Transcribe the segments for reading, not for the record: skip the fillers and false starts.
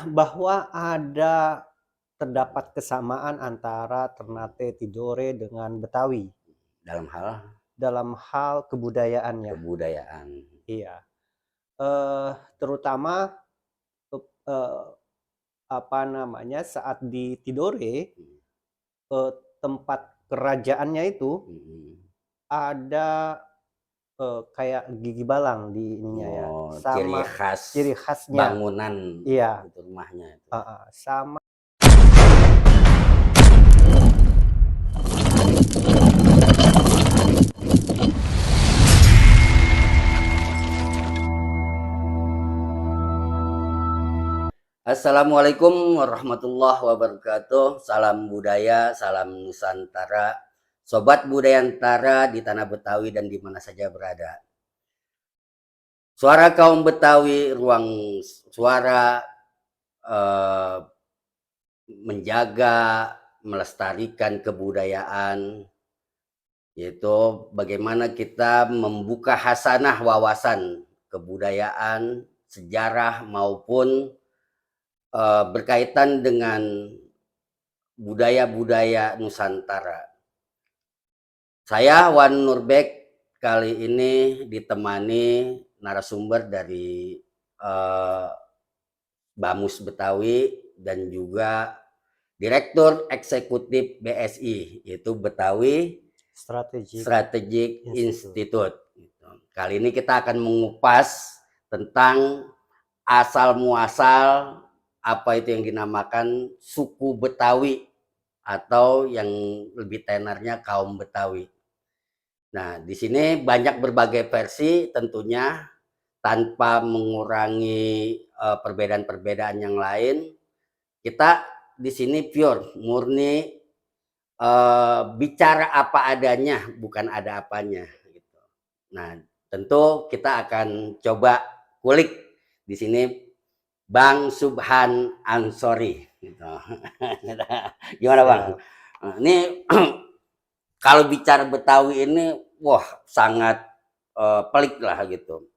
Bahwa terdapat kesamaan antara Ternate Tidore dengan Betawi dalam hal dalam hal kebudayaannya. kebudayaan. Iya, terutama eh, apa namanya saat di Tidore, Hmm. tempat kerajaannya itu Hmm. ada kayak gigi balang di ininya ya, Oh, ciri sama khas ciri khasnya. bangunan Iya, itu rumahnya itu. sama. Assalamualaikum warahmatullahi wabarakatuh. Salam budaya, salam Nusantara. Sobat Budayantara di tanah Betawi dan di mana saja berada. Suara kaum Betawi, ruang suara eh, menjaga, melestarikan kebudayaan, yaitu bagaimana kita membuka hasanah wawasan kebudayaan, sejarah maupun berkaitan dengan budaya-budaya Nusantara. Saya Wan Nurbek kali ini ditemani narasumber dari Bamus Betawi dan juga Direktur Eksekutif BSI, yaitu Betawi Strategic Institute. Kali ini kita akan mengupas tentang asal muasal apa itu yang dinamakan suku Betawi atau yang lebih tenarnya kaum Betawi. Nah, di sini banyak berbagai versi tentunya tanpa mengurangi perbedaan-perbedaan yang lain. Kita di sini pure, murni bicara apa adanya, bukan ada apanya. Gitu. Nah, tentu kita akan coba kulik di sini Bang Subhan Ansori. Gitu. Gimana Bang? Siap. Ini kalau bicara Betawi ini, wah sangat pelik lah gitu.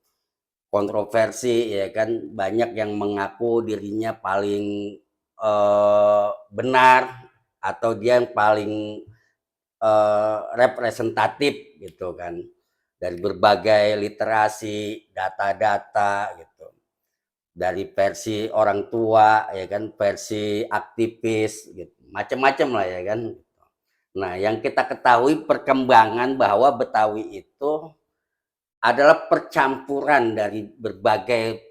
Kontroversi ya kan, banyak yang mengaku dirinya paling benar atau dia yang paling representatif gitu kan, dari berbagai literasi, data-data gitu, dari versi orang tua ya kan, versi aktivis gitu, macam-macam lah ya kan. Nah, yang kita ketahui perkembangan bahwa Betawi itu adalah percampuran dari berbagai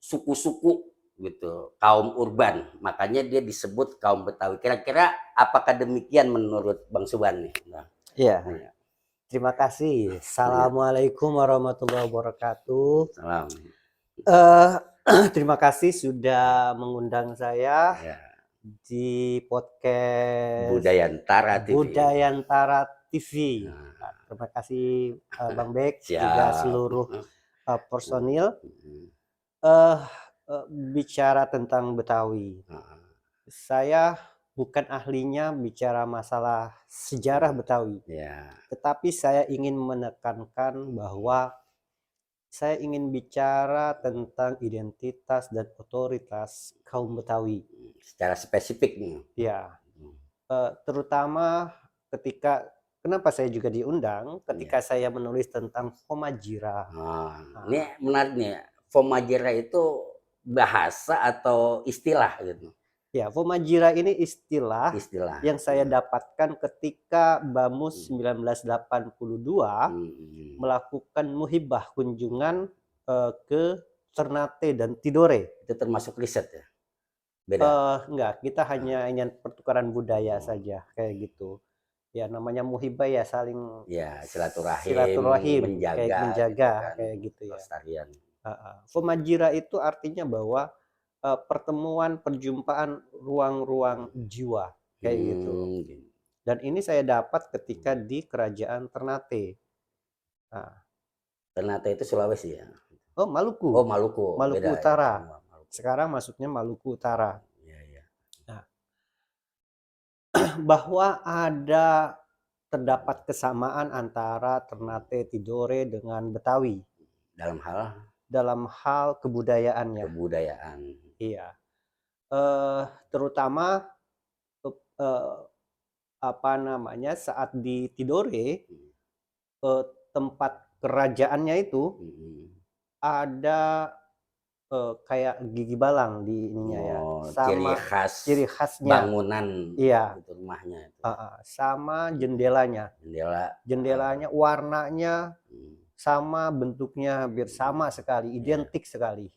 suku-suku gitu, kaum urban. Makanya dia disebut kaum Betawi. Kira-kira apakah demikian menurut Bang Subhan nih? Nah, Iya, ya. terima kasih. Ya. Assalamualaikum warahmatullahi wabarakatuh. Salam. Terima kasih sudah mengundang saya Ya. di podcast Budayantara TV. Budayantara TV. Nah, Terima kasih Bang Bek, juga siap. seluruh personil. eh Bicara tentang Betawi, saya bukan ahlinya bicara masalah sejarah Betawi, Ya. tetapi saya ingin menekankan bahwa saya ingin bicara tentang identitas dan otoritas kaum Betawi. Secara spesifik nih. Ya, terutama kenapa saya juga diundang ketika saya menulis tentang Homajira. Ini menarik nih. Homajira itu bahasa atau istilah gitu? Ya, Homajira ini istilah yang saya dapatkan ketika Bamus 1982 melakukan muhibah kunjungan ke Ternate dan Tidore. Itu termasuk riset ya? Beda? Enggak, kita hanya ingin pertukaran budaya saja kayak gitu. Ya namanya muhibah ya saling Ya, silaturahim, kayak menjaga gitu menjaga kan, kayak gitu ya. pelestarian. Homajira itu artinya bahwa pertemuan, perjumpaan ruang-ruang jiwa kayak gitu. Gitu. Dan ini saya dapat ketika di Kerajaan Ternate. Ternate itu Sulawesi ya? Oh, Maluku. Oh, Maluku. Maluku Beda Utara. ya? Maluku. Sekarang masuknya Maluku Utara. Ya, ya. Nah, bahwa terdapat kesamaan antara Ternate Tidore dengan Betawi Dalam hal dalam hal kebudayaannya. kebudayaan. Iya. Terutama eh, apa namanya saat di Tidore, tempat kerajaannya itu Mm-mm. ada kayak gigi balang di ininya ya, Oh, ciri sama khas ciri khasnya. bangunan Iya, itu rumahnya itu. sama jendelanya. Jendela. Jendelanya warnanya Hmm. sama, bentuknya hampir sama sekali, Ya. identik sekali.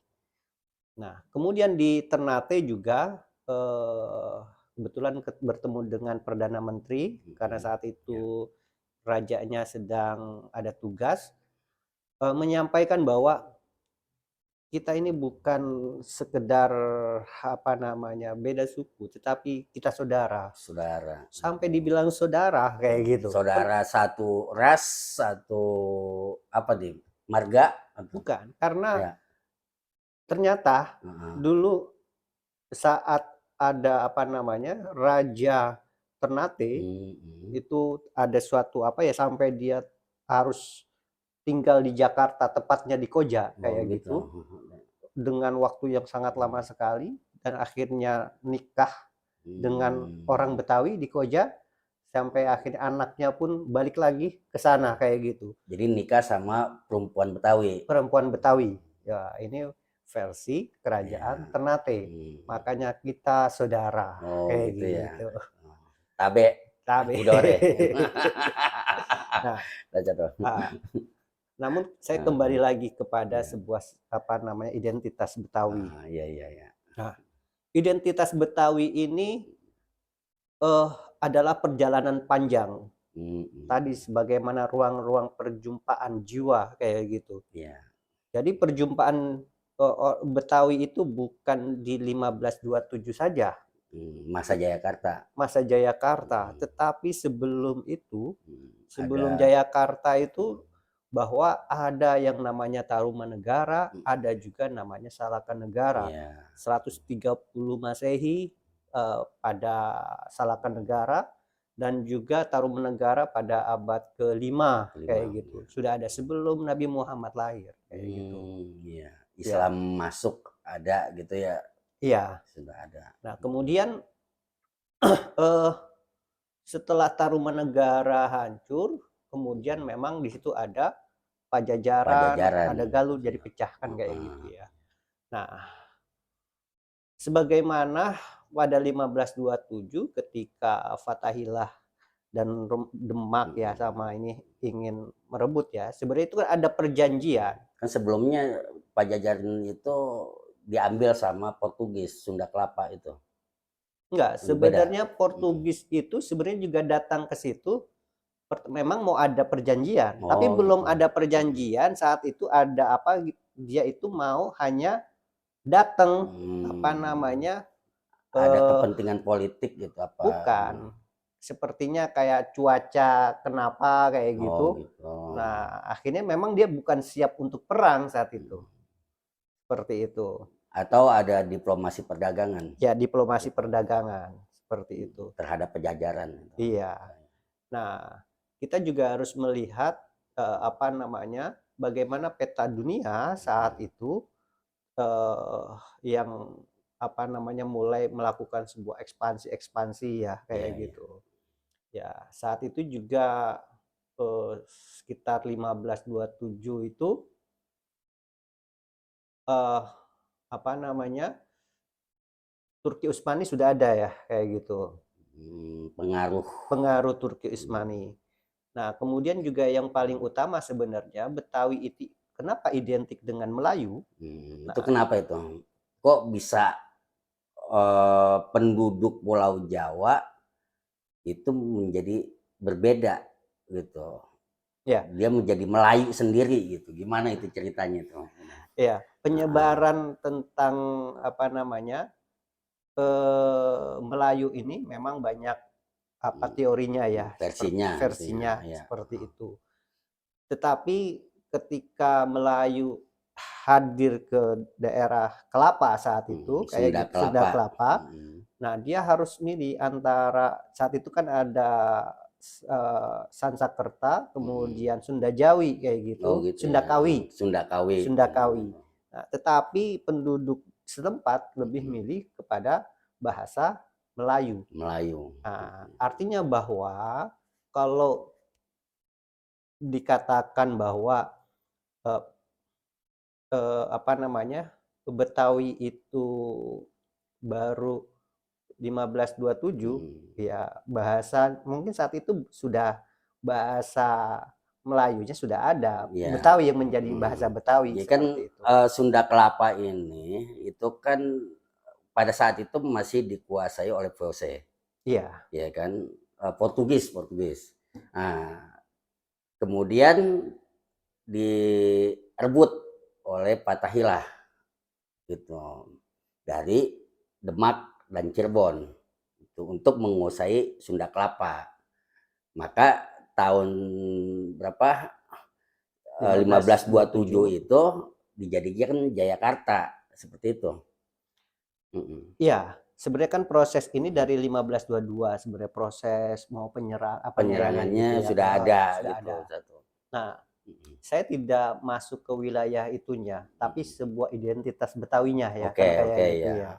Nah, kemudian di Ternate juga kebetulan bertemu dengan Perdana Menteri karena saat Ya. itu rajanya sedang ada tugas, menyampaikan bahwa kita ini bukan sekedar apa namanya beda suku, tetapi kita saudara. Saudara. Sampai dibilang saudara kayak gitu. Saudara satu ras, satu apa nih? Marga? Bukan, karena Ya. ternyata Uh-huh. dulu saat ada apa namanya Raja Ternate Hmm. itu ada suatu apa ya sampai dia harus tinggal di Jakarta, tepatnya di Koja Oh kayak gitu. gitu, dengan waktu yang sangat lama sekali, dan akhirnya nikah dengan orang Hmm. Betawi di Koja, sampai akhirnya anaknya pun balik lagi ke sana kayak gitu. Jadi nikah sama perempuan Betawi. Perempuan Betawi. Ya, ini versi kerajaan Ya. Ternate. Hmm. Makanya kita saudara Oh kayak gitu ya. gitu. Oh. Tabe, Tapi Tidore. nah, Baca tuh. namun saya kembali Ah, lagi kepada ya. sebuah apa namanya identitas Betawi. Iya iya iya. Nah, identitas Betawi ini eh, adalah perjalanan panjang. Tadi Hmm. sebagaimana ruang-ruang perjumpaan jiwa kayak gitu. Ya. Jadi perjumpaan Betawi itu bukan di 1527 saja, Masa Jayakarta. masa Jayakarta, Hmm. tetapi sebelum itu, sebelum Ada. Jayakarta itu bahwa ada yang namanya Tarumanegara, ada juga namanya Salakanegara. Ya. 130 Masehi pada Salakanegara, dan juga Tarumanegara pada abad ke-5 kayak Kelima. gitu. Sudah ada sebelum Nabi Muhammad lahir kayak gitu. Iya. Ya, Islam masuk ada gitu ya. iya. Sudah ada. Nah, kemudian eh, setelah Tarumanegara hancur, kemudian memang di situ ada Pajajaran, Pajajaran. ada Galuh, jadi pecahkan kayak gitu ya. Nah, sebagaimana pada 1527 ketika Fatahillah dan Demak ya sama ini ingin merebut ya, sebenarnya itu kan ada perjanjian. Kan sebelumnya Pajajaran itu diambil sama Portugis, Sunda Kelapa itu. Enggak, Beda. sebenarnya Portugis itu sebenarnya juga datang ke situ memang mau ada perjanjian, tapi Oh belum gitu. ada perjanjian saat itu ada apa dia itu mau hanya datang apa namanya Ada kepentingan politik gitu apa? bukan sepertinya kayak cuaca kenapa kayak Oh gitu. gitu. Nah, akhirnya memang dia bukan siap untuk perang saat itu. Seperti itu. Atau ada diplomasi perdagangan Ya, diplomasi gitu, perdagangan seperti itu. terhadap Pajajaran gitu. Iya. Nah, kita juga harus melihat apa namanya bagaimana peta dunia saat itu eh, yang apa namanya mulai melakukan sebuah ekspansi ya kayak Iya, iya. gitu. Ya, saat itu juga sekitar 1527 itu eh, apa namanya Turki Utsmani sudah ada ya kayak gitu. Pengaruh. Pengaruh Turki Utsmani. Nah, kemudian juga yang paling utama sebenarnya Betawi itu kenapa identik dengan Melayu? Itu Nah, kenapa itu? Kok bisa penduduk Pulau Jawa itu menjadi berbeda gitu. ya, Dia menjadi Melayu sendiri gitu. Gimana itu ceritanya itu? ya, Nah, penyebaran tentang apa namanya Melayu ini memang banyak apa teorinya ya, seperti versinya gitu ya. versinya Ya. seperti itu. Tetapi ketika Melayu hadir ke daerah Kelapa saat itu kayak Sunda gitu, Sunda Kelapa. Kelapa. Nah, dia harus milih antara saat itu kan ada Sansakerta, kemudian Sunda Jawi kayak Oh gitu, gitu Sunda ya. Kawi, Sunda Kawi. Sunda Kawi. Nah, tetapi penduduk setempat lebih milih kepada bahasa Melayu. Melayu. Nah, artinya bahwa kalau dikatakan bahwa eh, apa namanya, Betawi itu baru 1527, ya bahasa mungkin saat itu sudah bahasa Melayunya sudah ada, Ya. Betawi yang menjadi bahasa Betawi Jadi kan seperti itu. Sunda Kelapa ini itu kan pada saat itu masih dikuasai oleh VOC, Iya, ya kan, Portugis. Nah, kemudian direbut oleh Fathahilah gitu dari Demak dan Cirebon itu untuk menguasai Sunda Kelapa. Maka tahun berapa 1527 1527. itu dijadikan Jayakarta seperti itu. Iya, sebenarnya kan proses ini dari 1522 sebenarnya proses mau penyerangan gitu Penyerangannya ya, sudah ada sudah gitu ada. satu. Nah, saya tidak masuk ke wilayah itunya, tapi sebuah identitas Betawinya ya, Oke, kan kayak oke gitu ya. ya.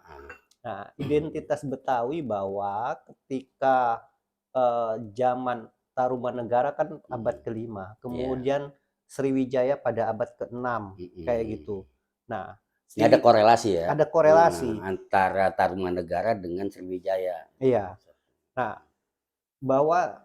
Nah, identitas Betawi bahwa ketika zaman Tarumanegara kan abad kelima, Iya. kemudian Sriwijaya pada abad keenam, kayak gitu. Nah, Ini ada korelasi ya, ada korelasi. antara Tarumanegara dengan Sriwijaya. Iya. Nah, bahwa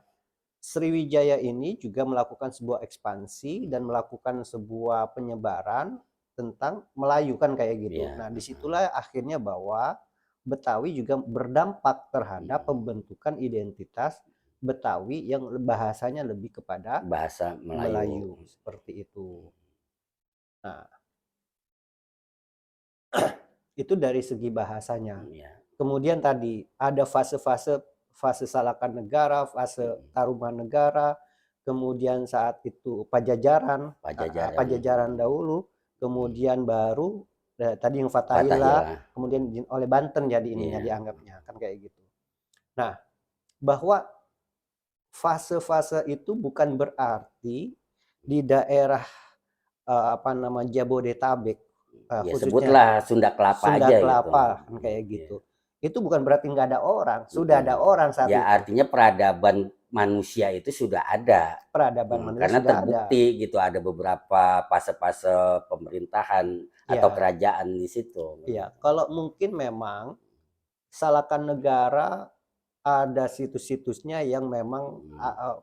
Sriwijaya ini juga melakukan sebuah ekspansi dan melakukan sebuah penyebaran tentang Melayu kan kayak gitu. Iya. Nah, disitulah akhirnya bahwa Betawi juga berdampak terhadap pembentukan identitas Betawi yang bahasanya lebih kepada Bahasa Melayu. Melayu seperti itu. Nah, itu dari segi bahasanya. Iya. Kemudian tadi ada fase-fase, fase Salakan Negara, fase Tarumanegara, kemudian saat itu Pajajaran, Pajajaran dahulu, kemudian baru tadi yang Fathaillah, Fathahilah. kemudian oleh Banten jadi ininya Iya. dianggapnya kan kayak gitu. Nah, bahwa fase-fase itu bukan berarti di daerah apa nama Jabodetabek Ya khususnya sebutlah Sunda Kelapa Sunda aja gitu. Kelapa kan kayak Iya. gitu. Itu bukan berarti nggak ada orang, sudah ada orang saat Ya itu. artinya peradaban manusia itu sudah ada. Peradaban manusia Karena sudah ada. terbukti gitu ada beberapa fase-fase pemerintahan atau Ya, kerajaan di situ. ya. Kalau mungkin memang Salakan Negara ada situs-situsnya yang memang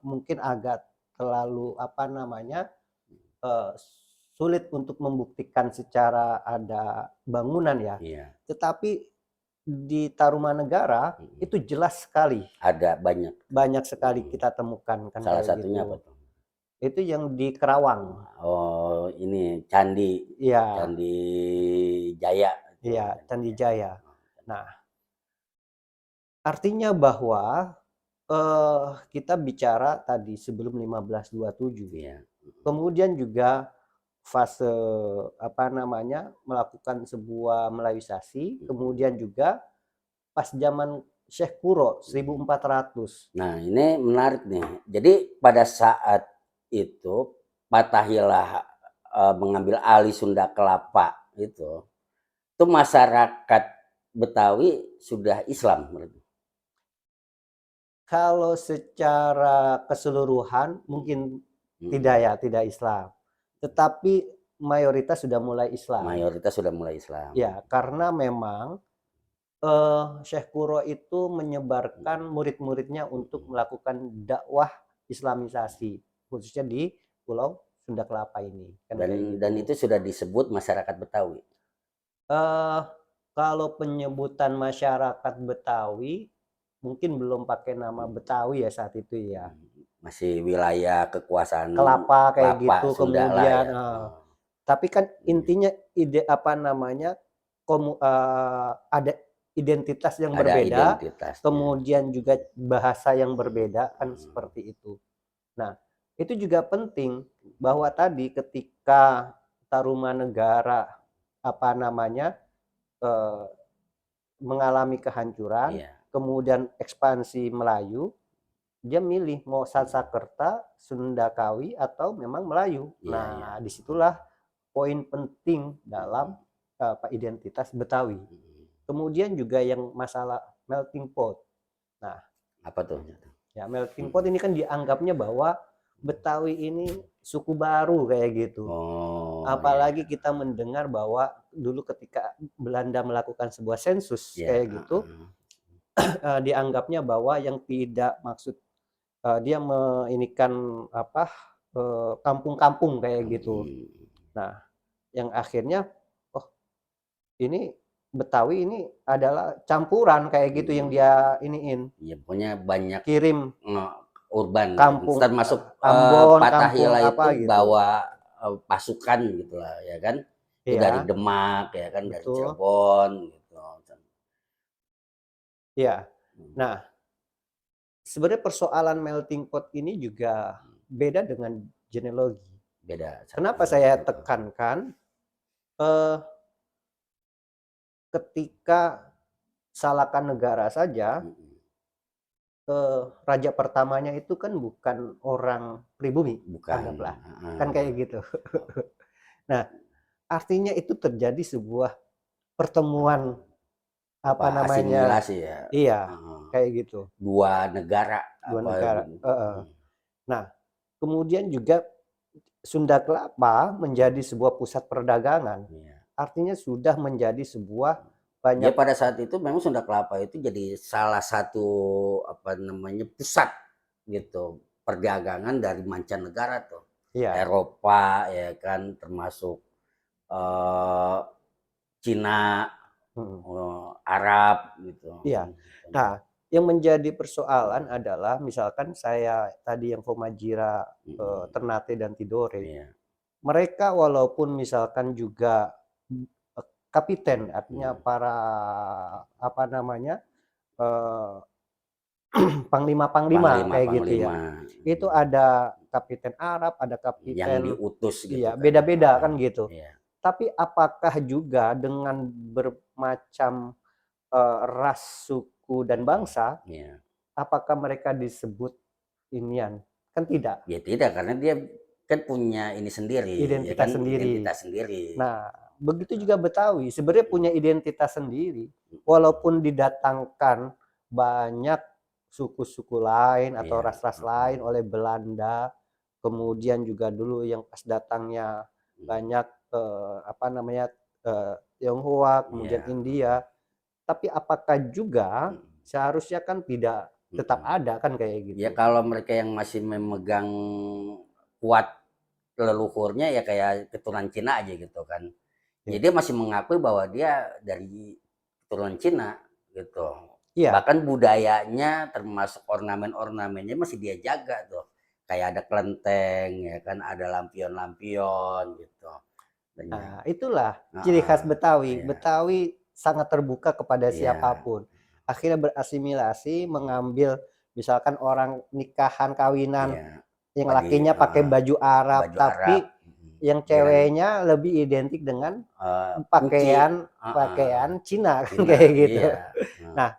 mungkin agak terlalu apa namanya uh, sulit untuk membuktikan secara ada bangunan ya. Iya. Tetapi di Tarumanegara itu jelas sekali. Ada Banyak sekali kita temukan kan Salah kayak satunya apa gitu. tuh? Itu yang di Kerawang. Oh, ini Candi, Iya, Candi Jaya itu. iya, Candi Jaya. Nah, artinya bahwa kita bicara tadi sebelum 1527. Iya. Kemudian juga fase apa namanya melakukan sebuah Melayuisasi, kemudian juga pas zaman Syekh Kuro 1400. Nah, ini menarik nih. Jadi pada saat itu Fathahilah mengambil alih Sunda Kelapa itu masyarakat Betawi sudah Islam berarti. Kalau secara keseluruhan mungkin tidak ya, tidak Islam. Tetapi mayoritas sudah mulai Islam. Mayoritas sudah mulai Islam. Ya, karena memang Syekh Kuro itu menyebarkan murid-muridnya untuk melakukan dakwah Islamisasi, khususnya di Pulau Sunda Kelapa ini. Kan kayak Dan gitu. itu sudah disebut masyarakat Betawi. Kalau penyebutan masyarakat Betawi, mungkin belum pakai nama Betawi ya saat itu ya. Masih wilayah kekuasaan Kelapa kayak Kelapa gitu, Sunda lah kemudian ya. tapi kan intinya ide apa namanya ada identitas yang Ada berbeda, identitasnya. kemudian juga bahasa yang berbeda kan seperti itu. Nah, itu juga penting bahwa tadi ketika Tarumanegara apa namanya mengalami kehancuran, Iya. kemudian ekspansi Melayu, dia milih mau Sanskerta, Sundakawi atau memang Melayu. Iya, iya. Nah, disitulah poin penting dalam identitas Betawi. Mhm. Kemudian juga yang masalah melting pot. Nah, Apa tuh? ya melting pot Mhm. ini kan dianggapnya bahwa Betawi ini suku baru kayak gitu. Oh, iya, Apalagi kita mendengar bahwa dulu ketika Belanda melakukan sebuah sensus iya, kayak gitu, heeh. dianggapnya bahwa yang tidak maksud dia meinikan apa kampung-kampung kayak gitu. Mhm. Nah, yang akhirnya oh ini Betawi ini adalah campuran kayak gitu yang Mhm. dia iniin Iya, pokoknya banyak kirim urban gitu. kampung Termasuk Ambon, kampung Fathahillah apa itu gitu. bawa pasukan gitu lah, ya kan? Itu dari Iya, Demak, ya kan, dari betul. Cirebon gitu. Iya. Nah, sebenarnya persoalan melting pot ini juga beda dengan genealogi. Beda. Kenapa saya tekankan eh, ketika Salakan Negara saja Mhm. raja pertamanya itu kan bukan orang pribumi, Bukan, anggaplah. Kan heeh. kayak gitu. Nah, artinya itu terjadi sebuah pertemuan Apa, apa namanya? asimilasi ya? Iya, Heeh. kayak gitu. 2 negara Dua apa negara. gitu. Nah, kemudian juga Sunda Kelapa menjadi sebuah pusat perdagangan. Iya. Artinya sudah menjadi sebuah Ya banyak pada saat itu memang Sunda Kelapa itu jadi salah satu apa namanya pusat gitu perdagangan dari mancanegara tuh. ya. Eropa ya kan termasuk eh, Cina, Hmm, Arab gitu. iya. Nah, yang menjadi persoalan adalah misalkan saya tadi yang Komajira, Mm-mm. Ternate dan Tidore, Iya. mereka walaupun misalkan juga kapiten, artinya Mm. para apa namanya eh, panglima-panglima kayak gitu ya. Panglima-panglima Itu ada kapiten Arab, ada yang kapiten, diutus gitu iya kan. beda-beda kan gitu. Iya. Tapi apakah juga dengan bermacam ras, suku dan bangsa, Iya. apakah mereka disebut inian? Kan tidak, Ya tidak, karena dia kan punya ini sendiri, ya kan, identitas sendiri. identitas sendiri. Nah, begitu juga Betawi, sebenarnya punya Mhm. identitas sendiri. Mhm. Walaupun didatangkan banyak suku-suku lain atau Iya, ras-ras heeh. lain oleh Belanda, kemudian juga dulu yang pas datangnya Mhm. banyak apa namanya Tionghoa, kemudian Iya, heeh. India, tapi apakah juga Mhm. seharusnya kan tidak tetap Mhm. ada kan kayak Ya gitu. kalau mereka yang masih memegang kuat leluhurnya ya kayak keturunan Cina aja gitu kan. Ya Iya. dia masih mengakui bahwa dia dari keturunan Cina gitu. Iya. Bahkan budayanya termasuk ornamen-ornamennya masih dia jaga tuh. Kayak ada kelenteng ya kan, ada lampion-lampion gitu. Dan ya, Nah, itulah ciri khas heeh, Betawi. iya, Betawi sangat terbuka kepada iya, siapapun. Akhirnya berasimilasi, mengambil misalkan orang nikahan, kawinan, iya. yang Padi, lakinya pakai heeh, baju Arab, baju Arab, tapi yang dengan ceweknya lebih identik dengan puci, pakaian heeh, pakaian Cina kan Cina, kayak gitu. iya, heeh, Nah,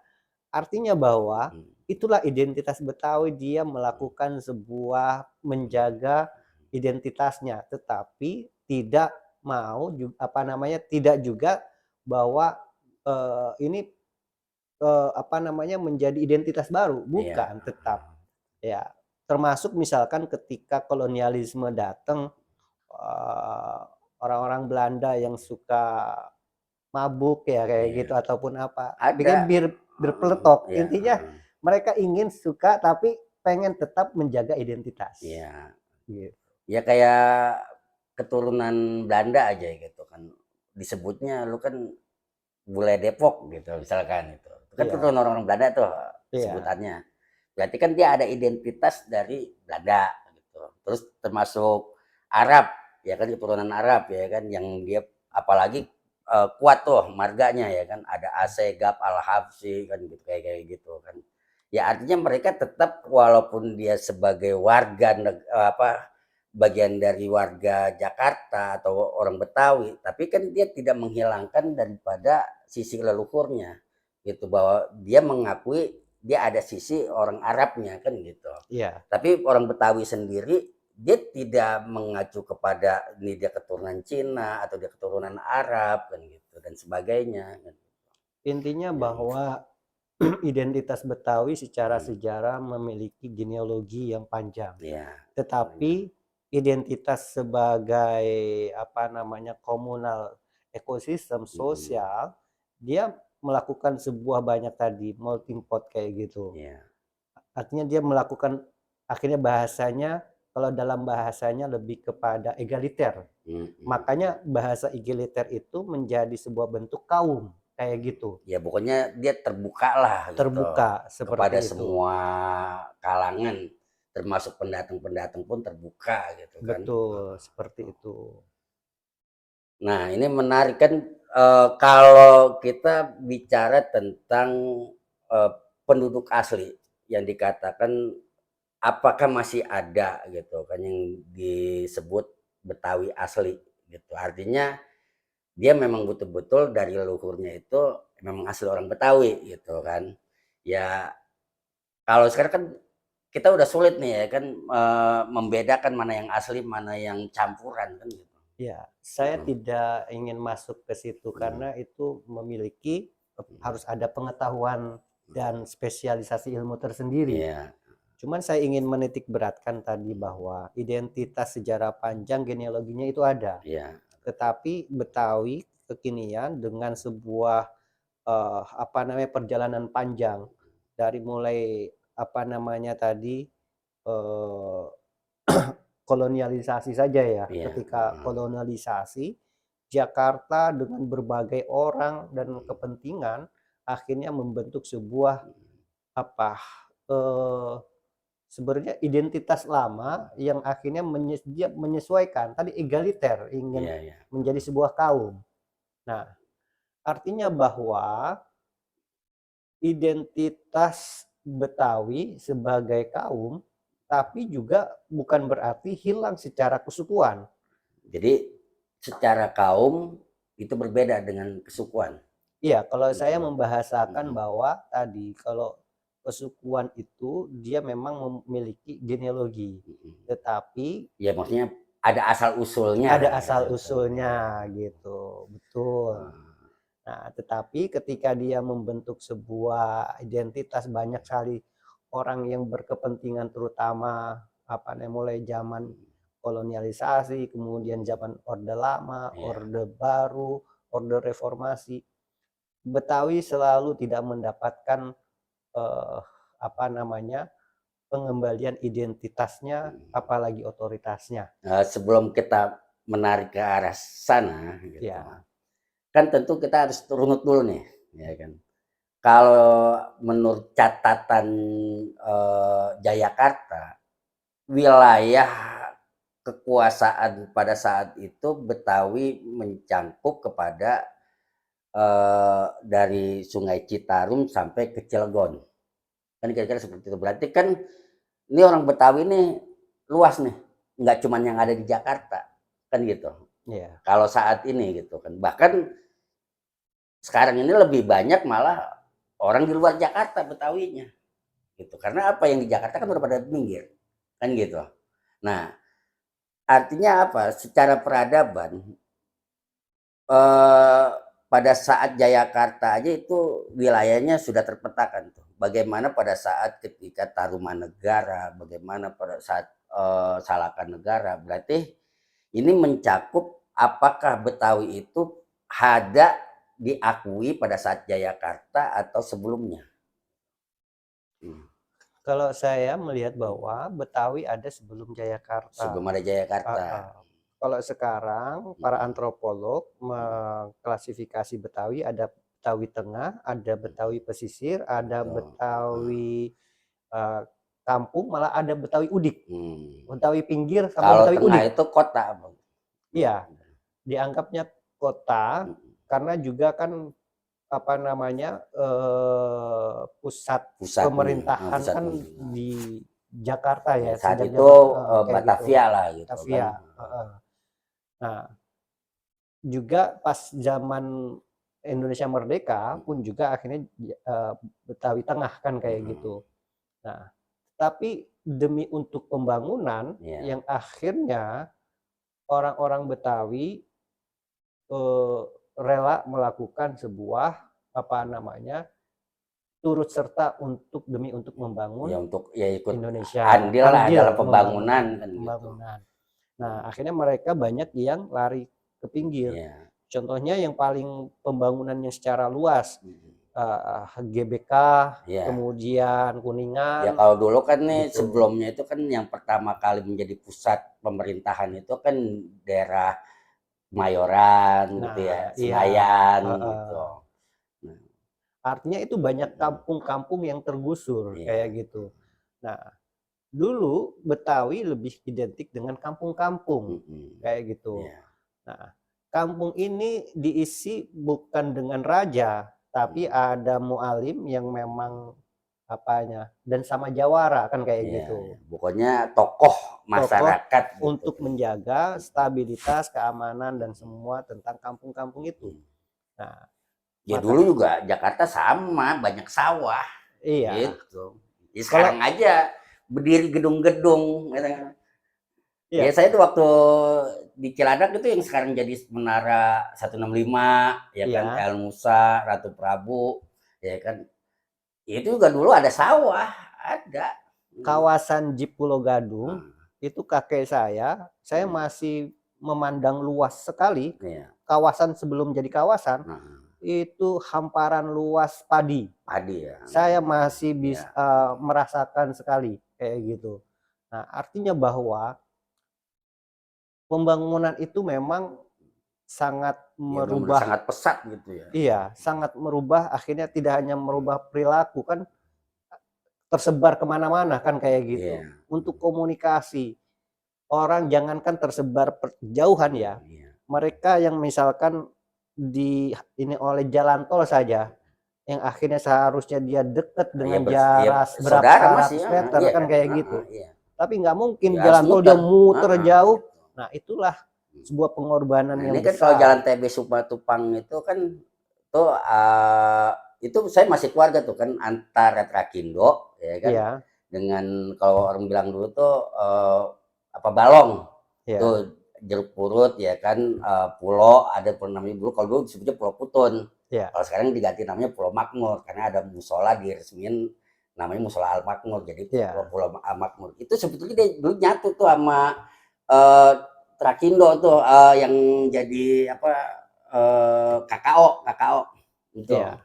artinya bahwa mhm, itulah identitas Betawi, dia mhm, melakukan sebuah mhm, menjaga identitasnya, tetapi tidak mau apa namanya, tidak juga bahwa ini apa namanya, menjadi identitas baru, iya, bukan, tetap ya. Termasuk misalkan ketika kolonialisme datang, eee, orang-orang Belanda yang suka mabuk ya kayak iya. gitu ataupun apa, Ada, bikin bir peletok. iya, Intinya mereka ingin suka tapi pengen tetap menjaga identitas, iya. gitu. Ya kayak keturunan Belanda aja gitu kan, disebutnya lu kan bule Depok gitu misalkan itu kan Iya, keturunan orang Belanda tuh iya, sebutannya. Berarti kan dia ada identitas dari Belanda gitu. Terus termasuk Arab, ya kan keturunan Arab ya kan yang dia apalagi kuat tuh marganya ya kan ada Asegab, Al-Habsyi kan gitu kayak kayak gitu kan. Ya artinya mereka tetap walaupun dia sebagai warga apa bagian dari warga Jakarta atau orang Betawi, tapi kan dia tidak menghilangkan daripada sisi leluhurnya gitu bahwa dia mengakui dia ada sisi orang Arabnya kan gitu. iya, Tapi orang Betawi sendiri dia tidak mengacu kepada ini dia keturunan Cina atau dia keturunan Arab kan gitu dan sebagainya kan. Intinya Ya, bahwa identitas Betawi secara hmm, sejarah memiliki genealogi yang panjang. ya, Tetapi identitas sebagai apa namanya komunal ekosistem hmm, sosial, dia melakukan sebuah banyak tadi melting pot kayak gitu. ya, Artinya dia melakukan akhirnya bahasanya kalau dalam bahasanya lebih kepada egaliter. hmm. Makanya bahasa egaliter itu menjadi sebuah bentuk kaum kayak gitu. Ya pokoknya dia terbuka lah gitu Terbuka seperti kepada itu. semua kalangan, termasuk pendatang-pendatang pun terbuka gitu kan. Betul, seperti itu. Nah ini menarik kan, kalau kita bicara tentang, eee, penduduk asli yang dikatakan apakah masih ada gitu kan yang disebut Betawi asli gitu. Artinya dia memang betul-betul dari leluhurnya itu memang asli orang Betawi gitu kan. Ya kalau sekarang kan kita udah sulit nih ya kan, membedakan mana yang asli, mana yang campuran kan gitu. Ya, saya Heeh, tidak ingin masuk ke situ mhm, karena itu memiliki mhm, harus ada pengetahuan mhm. dan spesialisasi ilmu tersendiri. Iya, Cuman saya ingin menitik beratkan tadi mhm, bahwa identitas sejarah panjang genealoginya itu ada. iya, Tetapi Betawi kekinian dengan sebuah apa namanya perjalanan panjang dari mulai apa namanya tadi eh, kolonialisasi saja ya. iya, Ketika heeh, kolonialisasi, Jakarta dengan berbagai orang dan mhm, kepentingan akhirnya membentuk sebuah apa eh, sebenarnya identitas lama yang akhirnya dia menyesuaikan tadi egaliter ingin iya, iya, menjadi sebuah kaum. Nah, artinya bahwa identitas Betawi sebagai kaum tapi juga bukan berarti hilang secara kesukuan. jadi secara kaum itu berbeda dengan kesukuan? Iya, kalau saya Mhm, membahasakan mhm, bahwa tadi kalau kesukuan itu dia memang memiliki genealogi, mhm. tetapi Ya maksudnya ada asal-usulnya ada gitu, asal-usulnya iya, gitu, betul. heeh, Nah, tetapi ketika dia membentuk sebuah identitas banyak sekali orang yang berkepentingan terutama apa namanya mulai zaman mhm, kolonialisasi, kemudian zaman Orde Lama, iya, Orde Baru, Orde Reformasi, Betawi selalu tidak mendapatkan eh, apa namanya pengembalian identitasnya, mhm. apalagi otoritasnya. Sebelum kita menarik ke arah sana gitu, Ya, kan tentu kita harus runut dulu nih, ya kan. Kalau menurut catatan, Jayakarta, wilayah kekuasaan pada saat itu Betawi mencangkup kepada, dari Sungai Citarum sampai ke Cilegon, kan kira-kira seperti itu. Berarti kan ini orang Betawi nih luas nih, nggak cuman yang ada di Jakarta, kan gitu. ya, Kalau saat ini gitu kan, bahkan sekarang ini lebih banyak malah orang di luar Jakarta Betawinya, gitu. Karena apa, yang di Jakarta kan udah pada minggir, kan gitu. Nah, artinya apa, secara peradaban, eee, pada saat Jayakarta aja itu wilayahnya sudah terpetakan tuh. Bagaimana pada saat ketika Tarumanegara, bagaimana pada saat, Salakan Negara, berarti ini mencakup apakah Betawi itu ada diakui pada saat Jayakarta atau sebelumnya? Mmm, kalau saya melihat mhm. bahwa Betawi ada sebelum Jayakarta. Sebelum ada Jayakarta. Heeh. Kalau sekarang para Mhm, antropolog mhm, mengklasifikasi Betawi ada Betawi Tengah, ada mhm, Betawi Pesisir, ada betul, heeh, Betawi eee, Kampung, malah ada Betawi Udik, mmm. Betawi Pinggir sama Kalau Betawi tengah Udik. itu kota, Bang. Iya, Mhm, dianggapnya kota mhm. karena juga kan apa namanya pusat Pusatnya, pemerintahan pusat kan pemerintahan. di Jakarta Ya ya saat sejak itu, zaman kayak gitu, Batavia lah gitu kan, Batavia, heeh. Nah, juga pas zaman Indonesia merdeka mhm, pun juga akhirnya Betawi Tengah kan kayak heeh. gitu. Nah, Tapi demi untuk pembangunan Iya. yang akhirnya orang-orang Betawi rela melakukan sebuah apa namanya turut serta demi untuk Ya membangun untuk ya ikut Indonesia, andil lah dalam andil pembangunan membangun kan gitu. pembangunan. Nah, akhirnya mereka banyak yang lari ke pinggir. Iya. Contohnya yang paling pembangunannya secara luas, Mhm. GBK, Iya. kemudian Ya Kuningan, kalau dulu kan nih gitu. sebelumnya itu kan yang pertama kali menjadi pusat pemerintahan itu kan daerah Kemayoran gitu ya, Nah, iya, Senayan gitu. heeh. Nah, Artinya itu banyak mhm, kampung-kampung yang tergusur iya, kayak gitu. Nah, dulu Betawi lebih identik dengan kampung-kampung mhm, kayak gitu. iya, Nah, kampung ini diisi bukan dengan raja, tapi mhm, ada mualim yang memang apanya dan sama jawara kan kayak iya, iya. gitu. Pokoknya tokoh Tokoh masyarakat gitu. untuk menjaga Mhm, stabilitas, keamanan dan mhm, semua tentang kampung-kampung itu. mhm. Nah, Ya maka dulu juga Jakarta sama, banyak sawah iya. gitu. Ya Kalau sekarang aja berdiri gedung-gedung gitu kan. Ya iya, saya tuh waktu di Cilandak itu yang sekarang jadi Menara 165 ya kan, iya, El Musa, Ratu Prabu, ya kan. Itu juga dulu ada sawah, ada. Mhm. kawasan Jeep Pulau Gadung Nah, itu kakek saya mhm, masih memandang luas sekali iya, kawasan sebelum jadi kawasan heeh, itu hamparan luas padi. padi ya, Saya masih iya, bisa merasakan sekali kayak gitu. Nah, artinya bahwa pembangunan itu memang sangat ya benar-benar merubah sangat pesat gitu ya. iya, sangat merubah akhirnya tidak hanya merubah perilaku kan tersebar kemana-mana kan kayak gitu. Iya, Untuk komunikasi, orang jangankan tersebar jauhan ya, iya, mereka yang misalkan ini oleh jalan tol saja, yang akhirnya seharusnya dia dekat ya dengan ya jarak berapa saudara masih ratus heeh, meter iya kan kan? kayak Heeh, gitu. iya. Tapi nggak mungkin Ya harus jalan tol dia muter, muter heeh, jauh. gitu. Nah, itulah sebuah pengorbanan Nah, yang ini kan kalau besar. Jalan TB Simatupang itu kan tuh itu saya masih keluarga tuh kan antara Trakindo ya kan Iya, dengan kalau orang bilang dulu tuh apa Balong iya, tuh Jeruk Purut ya kan pulau ada pun namanya dulu kalau dulu disebutnya Pulau Putun. iya, Kalau sekarang diganti namanya Pulau Makmur karena ada musola diresmiin namanya Musola Al Makmur jadi Pulau iya, Pulau Al Makmur. Itu sebetulnya dia dulu nyatu tuh sama eh, Trakindo tuh yang jadi apa KKO itu. iya.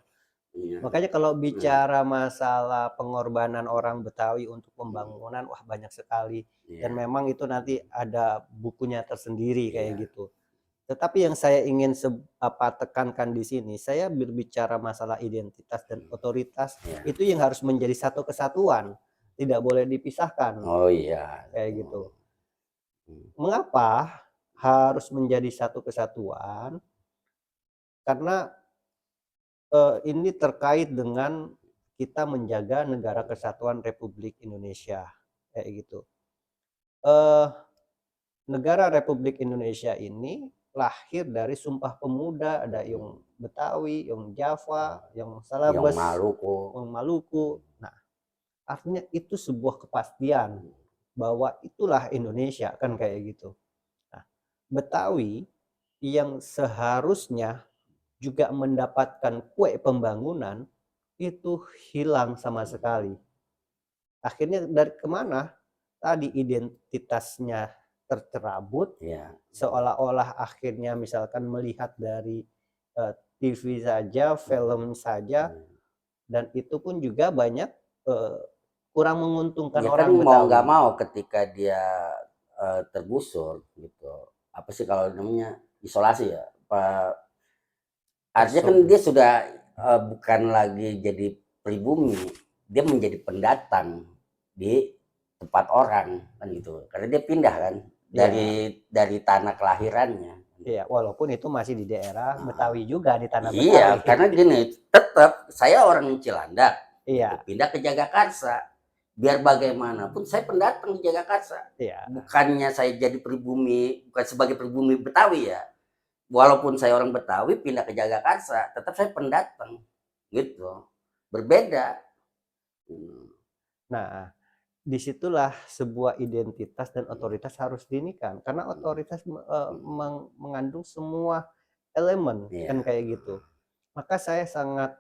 Iya. Makanya kalau Nah, bicara masalah pengorbanan orang Betawi untuk hmm, pembangunan, wah banyak sekali. Dan iya, memang itu nanti ada bukunya tersendiri kayak iya, gitu. Tetapi yang saya ingin tekankan di sini, saya berbicara masalah identitas dan otoritas iya. itu yang harus menjadi satu kesatuan, tidak boleh dipisahkan Oh iya. kayak gitu. Hmm, Mengapa harus menjadi satu kesatuan? Karena ini terkait dengan kita menjaga negara kesatuan Republik Indonesia kayak gitu. Eh, Negara Republik Indonesia ini lahir dari Sumpah Pemuda, ada yang Betawi, yang Jawa, yang yang Salabes, Maluku. yang Maluku. Nah, artinya itu sebuah kepastian bahwa itulah Indonesia kan kayak gitu. Nah, Betawi yang seharusnya juga mendapatkan kue pembangunan itu hilang sama sekali. Akhirnya dari kemana? Tadi identitasnya tercerabut, Iya. seolah-olah akhirnya misalkan melihat dari TV saja, film saja, dan itu pun juga banyak eh, kurang menguntungkan Ya kan orang mau nggak Betawi. mau ketika dia tergusur gitu. Apa sih kalau namanya isolasi ya? Artinya kan dia Tersebut. sudah bukan lagi jadi pribumi, dia menjadi pendatang di tempat orang kan gitu. Karena dia pindah kan Iya, dari tanah kelahirannya. iya, walaupun itu masih di daerah Nah, Betawi juga di tanah iya, Betawi. karena gini, tetap saya orang Cilandak gitu, Iya, pindah ke Jagakarsa. Biar bagaimanapun saya pendatang di Jagakarsa. iya. Bukannya saya jadi pribumi, bukan sebagai pribumi Betawi ya. Walaupun saya orang Betawi pindah ke Jagakarsa, tetap saya pendatang gitu. Berbeda. Hmm. Nah, disitulah sebuah identitas dan otoritas harus diinikan, karena otoritas mengandung semua elemen kan Iya. kayak gitu. Maka saya sangat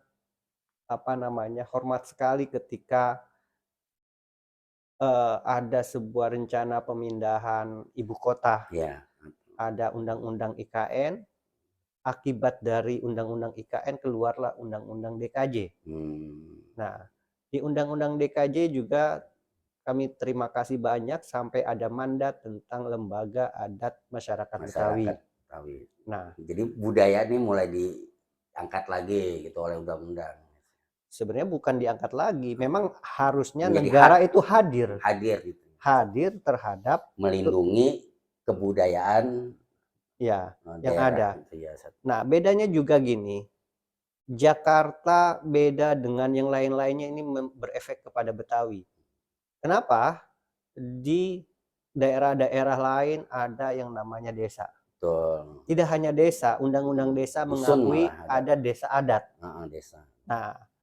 hormat sekali ketika ada sebuah rencana pemindahan ibu kota, Iya. ada undang-undang IKN, akibat dari undang-undang IKN keluarlah undang-undang DKJ. Nah, di undang-undang DKJ juga kami terima kasih banyak sampai ada mandat tentang lembaga adat masyarakat Betawi. Masyarakat Betawi. Nah, Jadi budaya ini mulai diangkat lagi gitu oleh undang-undang. sebenarnya bukan diangkat lagi, memang harusnya Menjadi hak negara itu hadir hadir gitu. terhadap Melindungi kebudayaan ya yang daerah ada. gitu ya. Nah, bedanya juga gini, Jakarta beda dengan yang lain-lainnya ini berefek kepada Betawi. Kenapa? Di daerah-daerah lain ada yang namanya desa. Betul. Tidak hanya desa, undang-undang desa Dusun mengakui malah ada desa adat. desa. Nah,